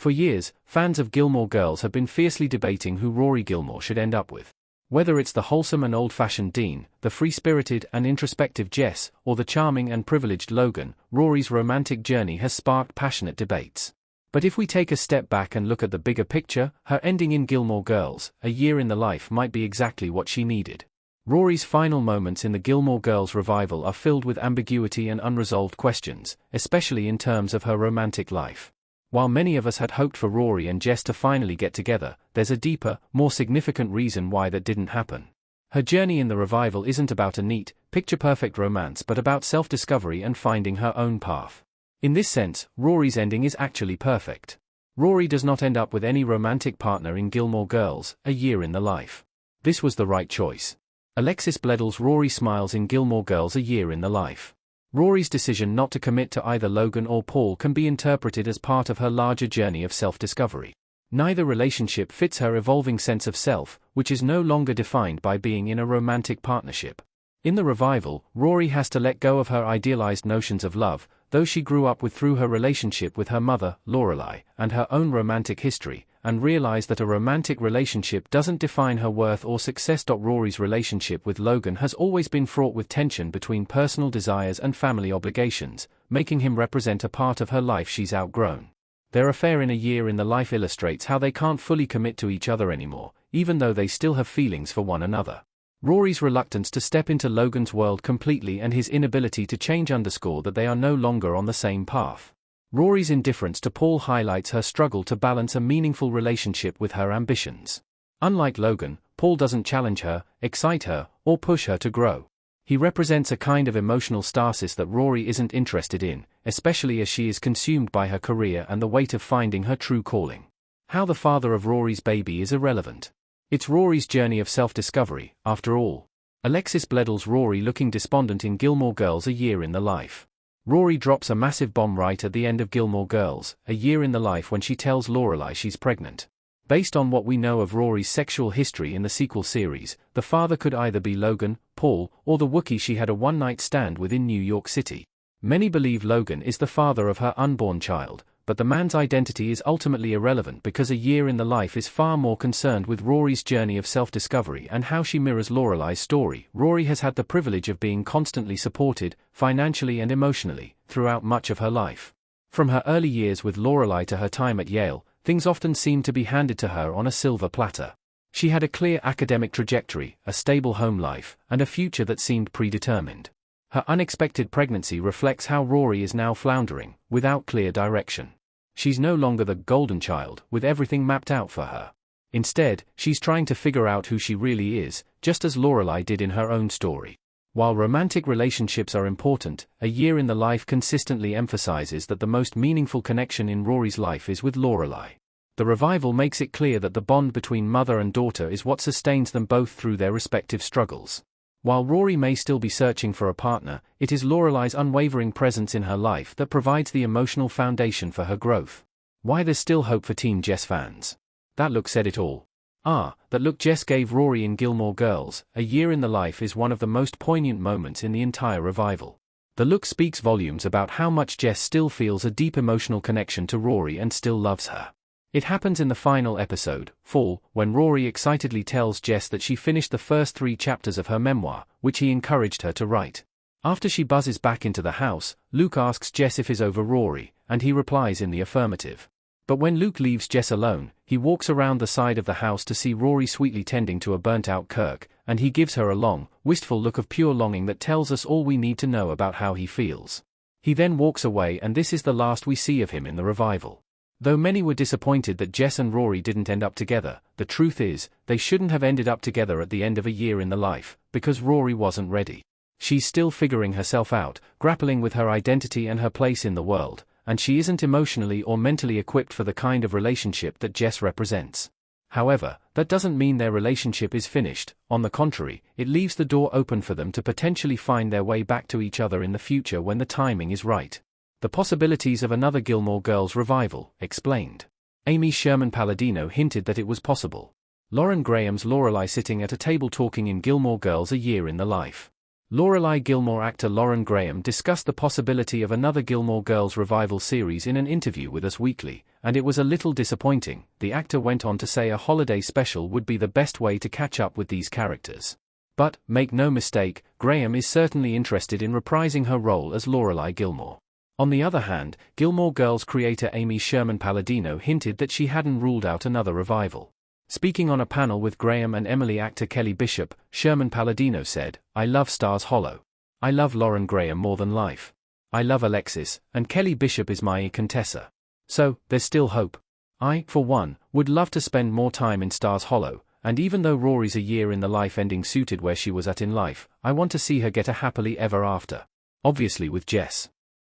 For years, fans of Gilmore Girls have been fiercely debating who Rory Gilmore should end up with. Whether it's the wholesome and old-fashioned Dean, the free-spirited and introspective Jess, or the charming and privileged Logan, Rory's romantic journey has sparked passionate debates. But if we take a step back and look at the bigger picture, her ending in Gilmore Girls, A Year in the Life, might be exactly what she needed. Rory's final moments in the Gilmore Girls revival are filled with ambiguity and unresolved questions, especially in terms of her romantic life. While many of us had hoped for Rory and Jess to finally get together, there's a deeper, more significant reason why that didn't happen. Her journey in the revival isn't about a neat, picture-perfect romance but about self-discovery and finding her own path. In this sense, Rory's ending is actually perfect. Rory does not end up with any romantic partner in Gilmore Girls, A Year in the Life. This was the right choice. Alexis Bledel's Rory smiles in Gilmore Girls, A Year in the Life. Rory's decision not to commit to either Logan or Paul can be interpreted as part of her larger journey of self-discovery. Neither relationship fits her evolving sense of self, which is no longer defined by being in a romantic partnership. In the revival, Rory has to let go of her idealized notions of love, those she grew up with through her relationship with her mother, Lorelai, and her own romantic history, and realize that a romantic relationship doesn't define her worth or success. Rory's relationship with Logan has always been fraught with tension between personal desires and family obligations, making him represent a part of her life she's outgrown. Their affair in A Year in the Life illustrates how they can't fully commit to each other anymore, even though they still have feelings for one another. Rory's reluctance to step into Logan's world completely and his inability to change underscore that they are no longer on the same path. Rory's indifference to Paul highlights her struggle to balance a meaningful relationship with her ambitions. Unlike Logan, Paul doesn't challenge her, excite her, or push her to grow. He represents a kind of emotional stasis that Rory isn't interested in, especially as she is consumed by her career and the weight of finding her true calling. How the father of Rory's baby is irrelevant. It's Rory's journey of self-discovery, after all. Alexis Bledel's Rory looking despondent in Gilmore Girls, A Year in the Life. Rory drops a massive bomb right at the end of Gilmore Girls, A Year in the Life when she tells Lorelai she's pregnant. Based on what we know of Rory's sexual history in the sequel series, the father could either be Logan, Paul, or the Wookiee she had a one-night stand with in New York City. Many believe Logan is the father of her unborn child, but the man's identity is ultimately irrelevant because A Year in the Life is far more concerned with Rory's journey of self-discovery and how she mirrors Lorelai's story. Rory has had the privilege of being constantly supported, financially and emotionally, throughout much of her life. From her early years with Lorelai to her time at Yale, things often seemed to be handed to her on a silver platter. She had a clear academic trajectory, a stable home life, and a future that seemed predetermined. Her unexpected pregnancy reflects how Rory is now floundering, without clear direction. She's no longer the golden child, with everything mapped out for her. Instead, she's trying to figure out who she really is, just as Lorelai did in her own story. While romantic relationships are important, A Year in the Life consistently emphasizes that the most meaningful connection in Rory's life is with Lorelai. The revival makes it clear that the bond between mother and daughter is what sustains them both through their respective struggles. While Rory may still be searching for a partner, it is Lorelai's unwavering presence in her life that provides the emotional foundation for her growth. Why there's still hope for Team Jess fans? That look said it all. That look Jess gave Rory in Gilmore Girls, A Year in the Life is one of the most poignant moments in the entire revival. The look speaks volumes about how much Jess still feels a deep emotional connection to Rory and still loves her. It happens in the final episode, Fall, when Rory excitedly tells Jess that she finished the first 3 chapters of her memoir, which he encouraged her to write. After she buzzes back into the house, Luke asks Jess if he's over Rory, and he replies in the affirmative. But when Luke leaves Jess alone, he walks around the side of the house to see Rory sweetly tending to a burnt-out Kirk, and he gives her a long, wistful look of pure longing that tells us all we need to know about how he feels. He then walks away, and this is the last we see of him in the revival. Though many were disappointed that Jess and Rory didn't end up together, the truth is, they shouldn't have ended up together at the end of A Year in the Life, because Rory wasn't ready. She's still figuring herself out, grappling with her identity and her place in the world, and she isn't emotionally or mentally equipped for the kind of relationship that Jess represents. However, that doesn't mean their relationship is finished. On the contrary, it leaves the door open for them to potentially find their way back to each other in the future when the timing is right. The possibilities of another Gilmore Girls revival, explained. Amy Sherman Palladino hinted that it was possible. Lauren Graham's Lorelai sitting at a table talking in Gilmore Girls, A Year in the Life. Lorelai Gilmore actor Lauren Graham discussed the possibility of another Gilmore Girls revival series in an interview with Us Weekly, and it was a little disappointing. The actor went on to say a holiday special would be the best way to catch up with these characters. But, make no mistake, Graham is certainly interested in reprising her role as Lorelai Gilmore. On the other hand, Gilmore Girls creator Amy Sherman-Palladino hinted that she hadn't ruled out another revival. Speaking on a panel with Graham and Emily actor Kelly Bishop, Sherman-Palladino said, "I love Stars Hollow. I love Lauren Graham more than life. I love Alexis, and Kelly Bishop is my Contessa. So, there's still hope. I, for one, would love to spend more time in Stars Hollow, and even though Rory's a year in the life ending suited where she was at in life, I want to see her get a happily ever after. Obviously with Jess."